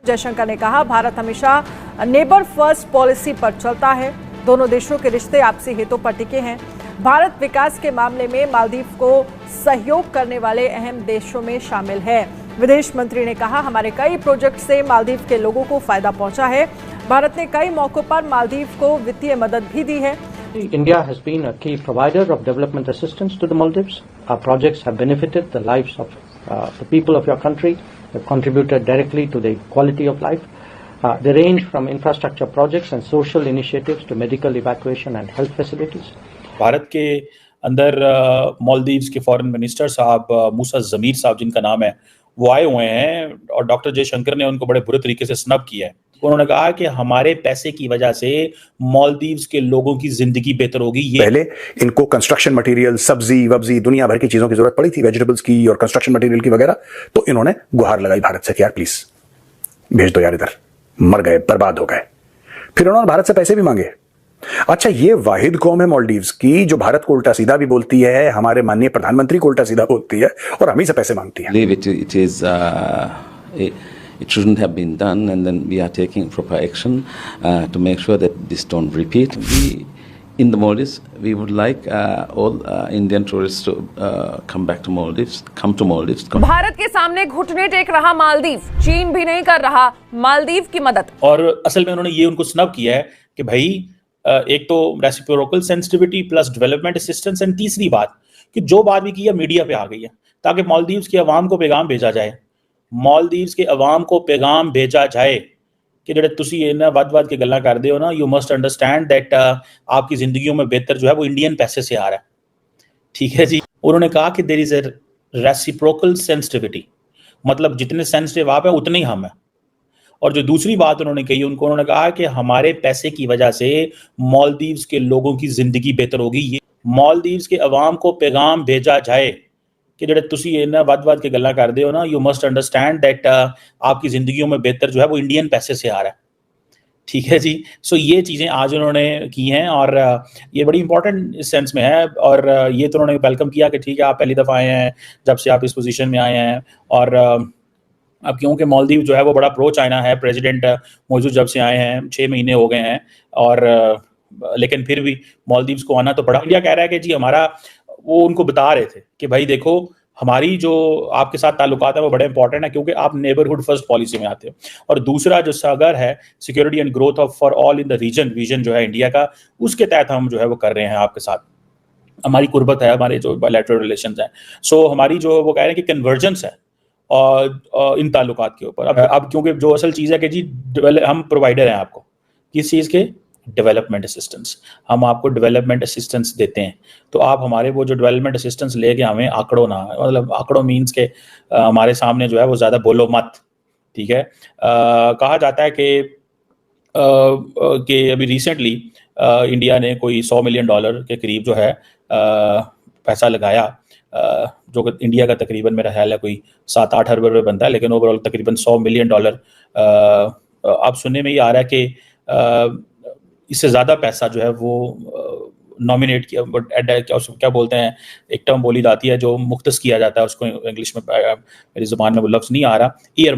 जयशंकर ने कहा, भारत हमेशा नेबर फर्स्ट पॉलिसी पर चलता है। दोनों देशों के रिश्ते आपसी हितों पर टिके हैं। भारत विकास के मामले में मालदीव को सहयोग करने वाले अहम देशों में शामिल है। विदेश मंत्री ने कहा, हमारे कई प्रोजेक्ट से मालदीव के लोगों को फायदा पहुंचा है। भारत ने कई मौकों पर मालदीव को वित्तीय मदद भी दी है। India has been a key provider of development assistance to the Maldives. Our projects have benefited the lives of the people of your country. They've contributed directly to the quality of life. They range from infrastructure projects and social initiatives to medical evacuation and health facilities. Bharat के अंदर मालदीव्स के foreign minister साहब मूसा जमीर साहब, जिनका नाम है, वो आए हुए हैं और डॉक्टर जयशंकर ने उनको बड़े बुरे तरीके से स्नब किया है। उन्होंने कहा कि हमारे पैसे की वजह से मालदीव्स के लोगों की जिंदगी बेहतर होगी। पहले इनको कंस्ट्रक्शन मटेरियल, सब्जी वब्जी, दुनिया भर की चीजों की जरूरत पड़ी थी, वेजिटेबल्स की और कंस्ट्रक्शन मटेरियल की वगैरह, तो इन्होंने गुहार लगाई भारत से कि यार प्लीज भेज दो यार, इधर मर गए, बर्बाद हो गए। फिर उन्होंने भारत से पैसे भी मांगे। अच्छा, ये वाहिद कौम है मालदीव्स की जो भारत को उल्टा सीधा भी बोलती है, हमारे माननीय प्रधानमंत्री को उल्टा सीधा बोलती है और हम ही से पैसे मांगती है। It shouldn't have been done, and then we are taking proper action to make sure that this don't repeat. In the Maldives, we would like all Indian tourists to come to Maldives. Bharat के सामने घुटने take रहा मालदीव, चीन भी नहीं कर रहा मालदीव की मदद। और असल में उन्होंने ये उनको स्नब किया है कि भाई एक तो reciprocal sensitivity plus development assistance, and तीसरी बात कि जो बात भी की है मीडिया पे आ गई है, ताकि मालदीव्स की आवाम को पैगाम भेजा जाए, मालदीव्स के अवाम को पैगाम भेजा जाए कि जेडे तुसी इन्ना वद के गल्लां करदे हो ना, यू मस्ट अंडरस्टैंड दैट आपकी जिंदगियों में बेहतर जो है वो इंडियन पैसे से आ रहा है। ठीक है जी। उन्होंने कहा कि there is a reciprocal sensitivity, मतलब जितने सेंसिटिव आप है उतने ही हम है। और जो दूसरी बात उन्होंने कही, उन्होंने कहा कि हमारे पैसे की वजह से मालदीव्स के लोगों की जिंदगी बेहतर होगी। ये मालदीव्स के अवाम को पैगाम भेजा जाए कि जेडे तुसी इन्ना वद के गल्लां करदे हो ना, यू मस्ट अंडरस्टैंड दैट आपकी जिंदगियों में बेहतर जो है वो इंडियन पैसे से आ रहा है। ठीक है जी। सो ये चीज़ें आज उन्होंने की हैं और ये बड़ी इंपॉर्टेंट इस सेंस में है। और ये तो उन्होंने वेलकम किया कि ठीक है, आप पहली दफ़ा आए हैं जब से आप इस पोजीशन में आए हैं। और अब क्योंकि मालदीव जो है वो बड़ा प्रो चाइना है, प्रेसिडेंट मौजूद जब से आए हैं 6 महीने हो गए हैं, और लेकिन फिर भी मालदीव्स को आना तो बड़ा। इंडिया कह रहा है कि जी हमारा, वो उनको बता रहे थे कि भाई देखो, हमारी जो आपके साथ ताल्लुकात है वो बड़े इंपॉर्टेंट है क्योंकि आप नेबरहुड फर्स्ट पॉलिसी में आते हो। और दूसरा जो सागर है, security and growth of for all in the region, vision जो है इंडिया का, उसके तहत हम जो है वो कर रहे हैं आपके साथ। हमारी कुर्बत है, हमारे जो बायलैटरल रिलेशंस हैं। सो हमारी जो वो कह रहे हैं कि कन्वर्जेंस है और इन ताल्लुकात के ऊपर। अब क्योंकि जो असल चीज़ है कि जी हम प्रोवाइडर हैं आपको किस चीज़ के, डेवलपमेंट असिस्टेंस, हम आपको डेवलपमेंट असिस्टेंस देते हैं। तो आप हमारे वो जो डेवलपमेंट असिस्टेंस लेके हमें आंकड़ों ना, मतलब आंकड़ों मीन्स के हमारे सामने जो है वो ज़्यादा बोलो मत। ठीक है। कहा जाता है कि अभी रिसेंटली इंडिया ने कोई $100 मिलियन के करीब जो है पैसा लगाया, जो कि इंडिया का तकरीबन मेरा ख्याल है कोई 7-8 अरब रुपये बनता है, लेकिन ओवरऑल तकरीबन $100 मिलियन अब सुनने में ये आ रहा है कि इससे ज़्यादा पैसा जो है वो नॉमिनेट किया, क्या बोलते हैं, एक टर्म बोली जाती है जो मुख्तस किया जाता है, उसको इंग्लिश में मेरी ज़ुबान में वो लफ्ज़ नहीं आ रहा, ईयर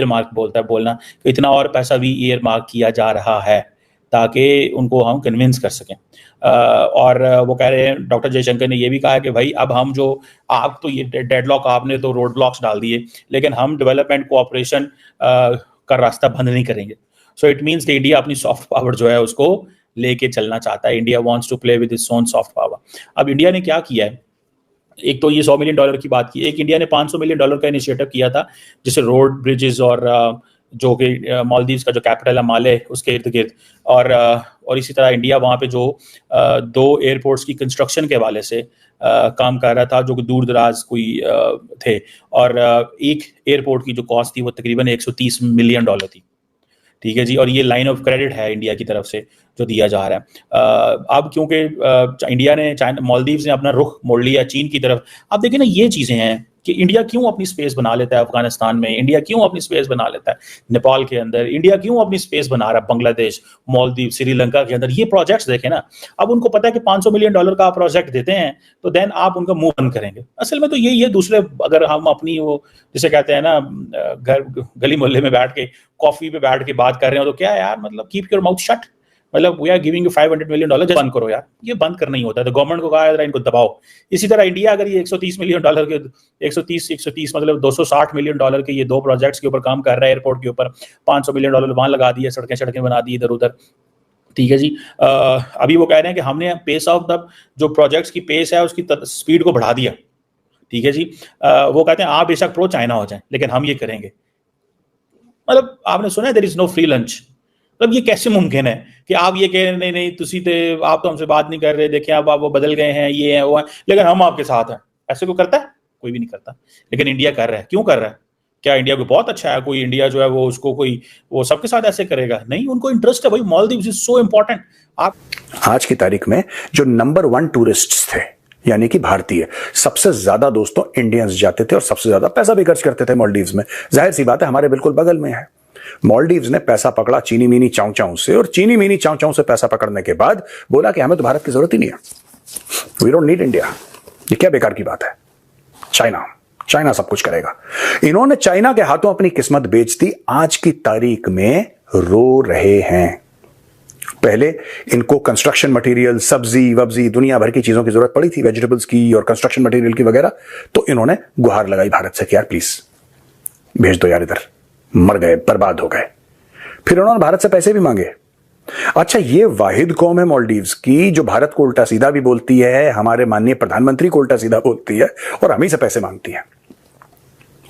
मार्क बोलना कि इतना और पैसा भी ईयर मार्क किया जा रहा है ताकि उनको हम कन्विंस कर सकें। और वो कह रहे हैं, डॉक्टर जयशंकर ने ये भी कहा कि भाई अब हम जो, आप तो ये डेडलॉक, आपने तो रोड ब्लॉक्स डाल दिए, लेकिन हम डेवलपमेंट कोऑपरेशन का रास्ता बंद नहीं करेंगे। सो इट मीन्स कि इंडिया अपनी सॉफ्ट पावर जो है उसको लेके चलना चाहता है। India wants to play with its own soft power. अब इंडिया ने क्या किया है, एक तो ये $100 मिलियन की बात की, एक इंडिया ने $500 मिलियन का इनिशिएटिव किया था, जिसे रोड, ब्रिजेस और जो कि मालदीव्स का जो कैपिटल है माले, उसके इर्द गिर्द, और इसी तरह इंडिया वहाँ पे जो 2 एयरपोर्ट्स की कंस्ट्रक्शन के हवाले से काम कर रहा था, जो कि दूर दराज कोई थे, और एक एयरपोर्ट की जो कॉस्ट थी वो तकरीबन $130 मिलियन थी। ठीक है जी। और ये लाइन ऑफ क्रेडिट है इंडिया की तरफ से जो दिया जा रहा है। अब क्योंकि इंडिया ने मालदीव्स ने अपना रुख मोड़ लिया चीन की तरफ। आप देखिए ना, ये चीजें हैं कि इंडिया क्यों अपनी स्पेस बना लेता है अफगानिस्तान में, इंडिया क्यों अपनी स्पेस बना लेता है नेपाल के अंदर, इंडिया क्यों अपनी स्पेस बना रहा है बांग्लादेश, मालदीव, श्रीलंका के अंदर। ये प्रोजेक्ट्स देखें ना, अब उनको पता है कि $500 मिलियन का प्रोजेक्ट देते हैं तो देन आप उनका मुंह बंद करेंगे। असल में तो ये दूसरे, अगर हम अपनी वो जिसे कहते हैं ना घर गली मोहल्ले में बैठ के कॉफी पे बैठ के बात कर रहे हो तो क्या यार, मतलब कीप योर माउथ शट, मतलब we are giving you $500 million, बंद करो यार। ये बंद करना ही होता है, तो गवर्नमेंट को कहा इनको दबाओ। इसी तरह इंडिया अगर ये $130 मिलियन के 130 मतलब $260 मिलियन के ये 2 प्रोजेक्ट्स के ऊपर काम कर रहा है, एयरपोर्ट के ऊपर $500 मिलियन वहां लगा दिए, सड़कें बना दी इधर उधर, ठीक है जी। अभी वो कह रहे हैं कि हमने पेस ऑफ द जो प्रोजेक्ट्स की पेस है उसकी स्पीड को बढ़ा दिया, ठीक है जी। वो कहते हैं आप बेशक प्रो चाइना हो जाए लेकिन हम ये करेंगे। मतलब आपने सुना है there is no free lunch. मतलब ये कैसे मुमकिन है कि आप ये कह रहे नहीं तुसी थे, आप तो हमसे बात नहीं कर रहे, देखिए आप वो बदल गए हैं, ये है वो है, लेकिन हम आपके साथ हैं। ऐसे कोई करता है? कोई भी नहीं करता। लेकिन इंडिया कर रहा है। क्यों कर रहा है? क्या इंडिया को बहुत अच्छा है? कोई इंडिया जो है वो उसको कोई वो सबके साथ ऐसे करेगा? नहीं, उनको इंटरेस्ट है भाई, मालदीव्स इज सो इंपॉर्टेंट। आप आज की तारीख में जो नंबर 1 टूरिस्ट थे यानी कि भारतीय, सबसे ज्यादा दोस्तों इंडियंस जाते थे और सबसे ज्यादा पैसा भी खर्च करते थे मालदीव्स में। जाहिर सी बात है, हमारे बिल्कुल बगल में है। मालदीव्स ने पैसा पकड़ा चीनी मीनी चाऊ चाऊ से, और चीनी मीनी चाऊ चाऊ से पैसा पकड़ने के बाद बोला कि हमें तो भारत की जरूरत ही नहीं है, वी डोंट नीड इंडिया। ये क्या बेकार की बात है? चाइना सब कुछ करेगा। इन्होंने चाइना के हाथों अपनी किस्मत बेच दी, आज की तारीख में रो रहे हैं। पहले इनको कंस्ट्रक्शन मटेरियल, सब्जी वब्जी, दुनिया भर की चीजों की जरूरत पड़ी थी, वेजिटेबल्स की और कंस्ट्रक्शन मटेरियल की वगैरह, तो इन्होंने गुहार लगाई भारत से कि यार प्लीज भेज दो यार इधर, मर गए, बर्बाद हो गए। फिर उन्होंने भारत से पैसे भी मांगे। अच्छा, ये वाहिद कौम है मालदीव्स की जो भारत को उल्टा सीधा भी बोलती है, हमारे माननीय प्रधानमंत्री को उल्टा सीधा बोलती है और हम ही से पैसे मांगती है।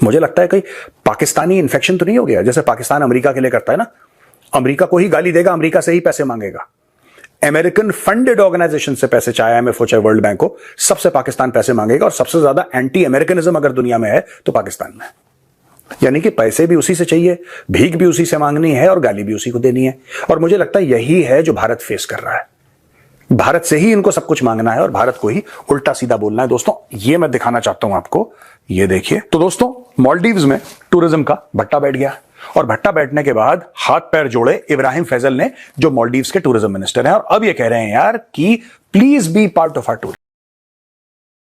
मुझे लगता है कहीं पाकिस्तानी इन्फेक्शन तो नहीं हो गया, जैसे पाकिस्तान अमेरिका के लिए करता है ना, अमेरिका को ही गाली देगा, अमेरिका से ही पैसे मांगेगा। अमेरिकन फंडेड ऑर्गेनाइजेशन से पैसे, चाहे IMF हो चाहे वर्ल्ड बैंक हो, सबसे पाकिस्तान पैसे मांगेगा। और सबसे ज्यादा एंटी अमेरिकनिज्म अगर दुनिया में है तो पाकिस्तान में। यानी कि पैसे भी उसी से चाहिए, भीख भी उसी से मांगनी है और गाली भी उसी को देनी है। और मुझे लगता है यही है जो भारत फेस कर रहा है। भारत से ही इनको सब कुछ मांगना है और भारत को ही उल्टा सीधा बोलना है। दोस्तों, ये मैं दिखाना चाहता हूं आपको, ये देखिए। तो दोस्तों, मालदीव्स में टूरिज्म का भट्टा बैठ गया, और भट्टा बैठने के बाद हाथ पैर जोड़े इब्राहिम फैजल ने, जो मालदीव्स के टूरिज्म मिनिस्टर हैं, और अब ये कह रहे हैं यार कि please be part of our tour.